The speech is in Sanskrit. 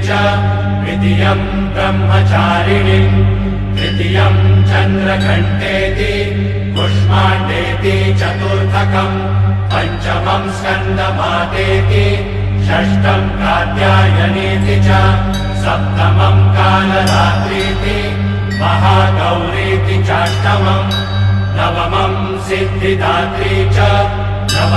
च द्वितीयं ब्रह्मचारिणीम् तृतीयं चन्द्रघण्टेति कुष्माण्डेति चतुर्थकम् पञ्चमं स्कन्दमातेति षष्ठं कात्यायनीति च सप्तमं कालरात्रीति महागौरीति चाष्टमम् नवमं सिद्धिदात्री च नव